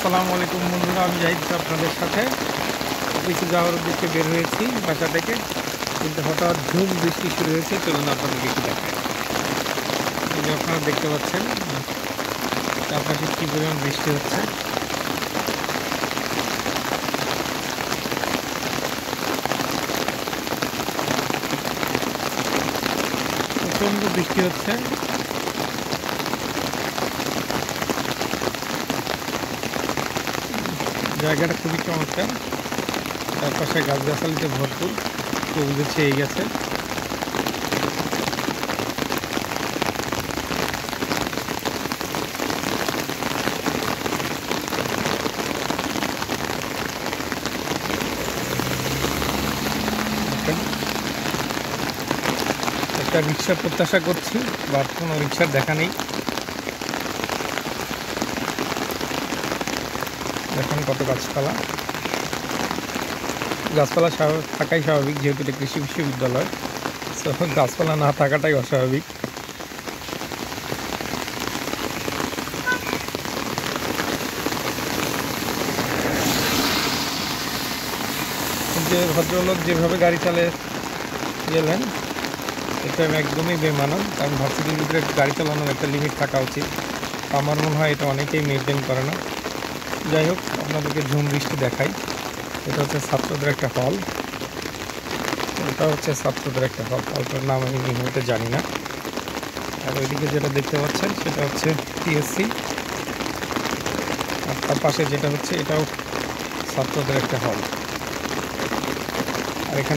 আসসালামু আলাইকুম বন্ধুরা, আমি জাহিদ আপনাদের সাথে অফিসে যাওয়ার উদ্দেশ্যে বের হয়েছি বাসা থেকে, কিন্তু হঠাৎ ঝুম বৃষ্টি শুরু হয়েছে। চলুন আপনাদেরকে একটু দেখায়। এই যে আপনারা দেখতে পাচ্ছেন চারপাশে কী পরিমাণ বৃষ্টি হচ্ছে। প্রচণ্ড বৃষ্টি হচ্ছে। জায়গাটা খুবই চমৎকার, চারপাশে গাছগাছালিতে ভরপুর, সবুজে ছেয়ে গেছে। একটা রিক্সা প্রত্যাশা করছি, বা কোনো রিক্সার দেখা নেই। দেখেন কত গাছপালা থাকাই স্বাভাবিক, যেহেতু এটা কৃষি বিশ্ববিদ্যালয়, তো গাছপালা না থাকাটাই অস্বাভাবিক। যে ভদ্রলোক যেভাবে গাড়ি চালিয়ে গেলেন, এটা একদমই বেমানান। কারণ ভার্সিটির ভিতরে গাড়ি চালানোর একটা লিমিট থাকা উচিত। আমার মনে হয় এটা অনেকেই মেনটেন করে না। যাই হোক, আপনাদেরকে ঝুম বৃষ্টি দেখাই। এটা হচ্ছে ছাত্রদের একটা হল, হলটার নাম আমি এই মুহূর্তে জানি না। আর ওইদিকে যেটা দেখতে পাচ্ছেন সেটা হচ্ছে টিএসসি, আর তার পাশে যেটা হচ্ছে এটাও ছাত্রদের একটা হল।